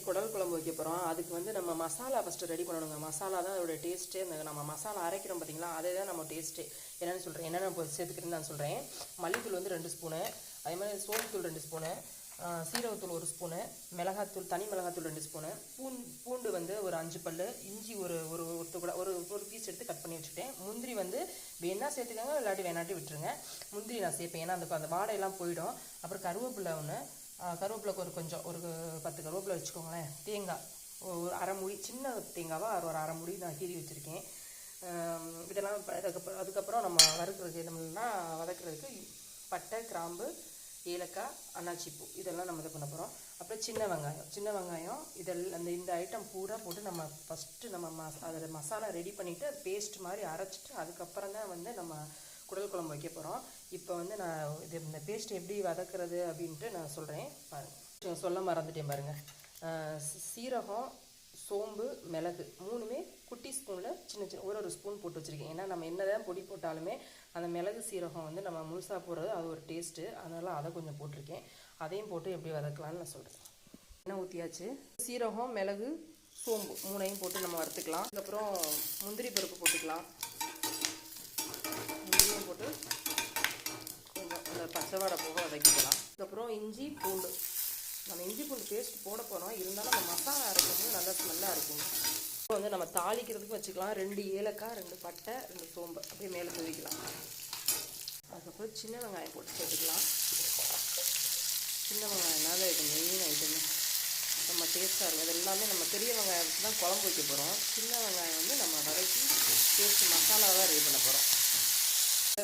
குடல் குழம்பு வைக்க போகிறோம். அதுக்கு வந்து நம்ம மசாலா ஃபஸ்ட்டு ரெடி பண்ணணுங்க. மசாலா தான் அதோட டேஸ்ட்டே. அந்த நம்ம மசாலா அரைக்கிறோம் பார்த்தீங்களா, அதே தான் நம்ம டேஸ்ட்டே. என்னென்னு சொல்கிறேன், என்னென்ன இப்போ சேர்த்துக்கிறேன்னு நான் சொல்கிறேன். மல்லித்தூள் வந்து 2 ஸ்பூனு, அதே மாதிரி சோம்புத்தூள் 2 ஸ்பூனு, சீரகத்தூள் 1 ஸ்பூனு, மிளகாத்தூள் தனி மிளகாத்தூள் 2 ஸ்பூனு, பூண்டு வந்து ஒரு 5 பல், இஞ்சி ஒரு ஒரு பீஸ் எடுத்து கட் பண்ணி வச்சுக்கிட்டேன். முந்திரி வந்து வேணா சேர்த்துக்கோங்க, இல்லாட்டி வேணாட்டி விட்டுருங்க. முந்திரி நான் சேர்ப்பேன், ஏன்னா அந்த வாடையெல்லாம் போயிடும். அப்புறம் கருவேப்பிலை ஒன்று, கருவேப்பிலைக்கு ஒரு 10 கருவேப்பிலை வச்சுக்கோங்களேன். தேங்காய் ஒரு அரை மூடி, சின்ன தேங்காவாக ஒரு அரை மூடி நான் கீறி வச்சுருக்கேன். இதெல்லாம் அதுக்கப்புறம் நம்ம வறுக்கிறதுக்கு என்னம்னா வதக்கிறதுக்கு பட்டை, கிராம்பு, ஏலக்காய், அன்னாச்சிப்பூ இதெல்லாம் நம்ம இது பண்ண போகிறோம். அப்புறம் சின்ன வெங்காயம் இதெல்லாம் இந்த ஐட்டம் பூரா போட்டு நம்ம ஃபஸ்ட்டு நம்ம அதில் மசாலா ரெடி பண்ணிவிட்டு பேஸ்ட் மாதிரி அரைச்சிட்டு அதுக்கப்புறம் தான் வந்து நம்ம குடல் குழம்பு வைக்க போகிறோம். இப்போ வந்து நான் இந்த பேஸ்ட் எப்படி வதக்கிறது அப்படின்ட்டு நான் சொல்கிறேன் பாருங்கள். சொல்ல மறந்துட்டேன் பாருங்கள். சீரகம், சோம்பு, மிளகு 3மே குட்டி ஸ்பூனில் சின்ன ஒரு ஸ்பூன் போட்டு வச்சுருக்கேன். ஏன்னா நம்ம என்ன தான் பொடி போட்டாலுமே அந்த மிளகு சீரகம் வந்து நம்ம முழுசாக போடுறது அது ஒரு டேஸ்ட்டு, அதனால் அதை கொஞ்சம் போட்டிருக்கேன். அதையும் போட்டு எப்படி வதக்கலான்னு நான் சொல்கிறேன். எண்ணெய் ஊற்றியாச்சு. சீரகம், மிளகு, சோம்பு 3ஐயும் போட்டு நம்ம வறுத்துக்கலாம். அதுக்கப்புறம் முந்திரி பருப்பு போட்டுக்கலாம். முந்திரியும் போட்டு கொஞ்சம் அந்த பச்சை வாடை போக வதக்கிக்கலாம். அதுக்கப்புறம் இஞ்சி பூண்டு, நம்ம இஞ்சி பூண்டு பேஸ்ட் போட போகிறோம். இருந்தாலும் நம்ம மசாலா அரைக்கும்போது நல்லா ஸ்மெல்லாக இருக்குங்க. இப்போ வந்து நம்ம தாளிக்கிறதுக்கு வச்சுக்கலாம். 2 ஏலக்காய், 2 பட்டை, 2 சோம்பு அப்படியே மேலே தூவிக்கலாம். அதுக்கப்புறம் சின்ன வெங்காயம் போட்டு சேர்த்துக்கலாம். சின்ன வெங்காயம்னால இது மெயின் ஐட்டமே, நம்ம டேஸ்ட்டாக இருக்கும். அது எல்லாமே நம்ம பெரிய வெங்காயத்துக்கு தான் குழம்பு வைக்க போகிறோம். சின்ன வெங்காயம் வந்து நம்ம வதக்கி பேஸ்ட் மசாலாவாக ரெடி பண்ண போகிறோம்.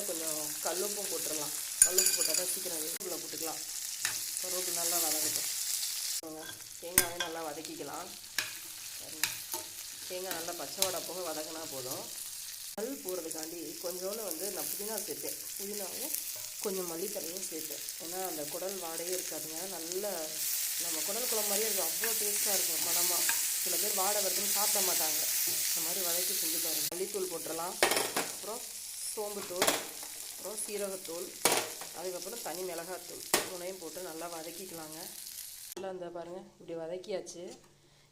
கொஞ்சம் கல்லுப்பும் போட்டுடலாம். கல்லுப்பு போட்டால் தான் சீக்கிரம் வேப்பிலை போட்டுக்கலாம். கருவேப்பிலை நல்லா வதக்கட்டும். தேங்காயும் நல்லா வதக்கிக்கலாம். தேங்காய் நல்லா பச்சை வடை போக வதக்கினா போதும். கல் போடுறதுக்காண்டி கொஞ்சோண்டு வந்து நான் புதினா சேர்த்தேன். புதினாவும் கொஞ்சம் மல்லித்தலையும் சேர்த்தேன். ஏன்னா அந்த குடல் வாடையே இருக்காதுங்க. நல்ல நம்ம குடல் குழம்பு மாதிரியே இருக்கும். அவ்வளோ டேஸ்ட்டாக இருக்கும் மனமாக. சில பேர் வாடை வருதுன்னு சாப்பிட மாட்டாங்க. இந்த மாதிரி வதக்கி செஞ்சு பாருங்கள். மல்லித்தூள் போட்டுடலாம். அப்புறம் சோம்புத்தூள், அப்புறம் சீரகத்தூள், அதுக்கப்புறம் தனி மிளகாத்தூள் 3ஐயும் போட்டு நல்லா வதக்கிக்கலாங்க. நல்லா இந்த பாருங்கள் இப்படி வதக்கியாச்சு.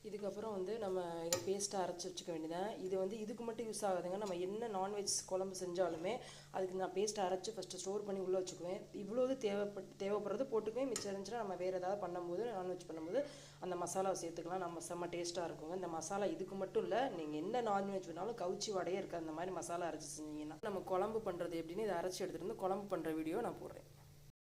இதுக்கப்புறம் வந்து நம்ம இதை பேஸ்ட்டாக அரைச்சி வச்சுக்க வேண்டியதான். இது வந்து இதுக்கு மட்டும் யூஸ் ஆகுதுங்க. நம்ம என்ன நான்வெஜ் குழம்பு செஞ்சாலுமே அதுக்கு நான் பேஸ்ட்டை அரைச்சி ஃபஸ்ட்டு ஸ்டோர் பண்ணி உள்ளே வச்சுக்குவேன். இவ்வளோது தேவைப்படுறது போட்டுக்குவேன். மிச்சம் இருந்துச்சுன்னா நம்ம வேறு ஏதாவது பண்ணும்போது நான்வெஜ் பண்ணும்போது அந்த மசாலாவை சேர்த்துக்கலாம். நம்ம செம்ம டேஸ்ட்டாக இருக்குங்க. இந்த மசாலா இதுக்கு மட்டும் இல்லை, நீங்கள் என்ன நான்வெஜ் வேணாலும் கவுச்சி வடையே இருக்காது. அந்த மாதிரி மசாலா அரைச்சி செஞ்சீங்கன்னா நம்ம குழம்பு பண்ணுறது எப்படின்னு இதை அரைச்சி எடுத்துகிட்டு வந்து குழம்பு பண்ணுற வீடியோ நான் போடுறேன்.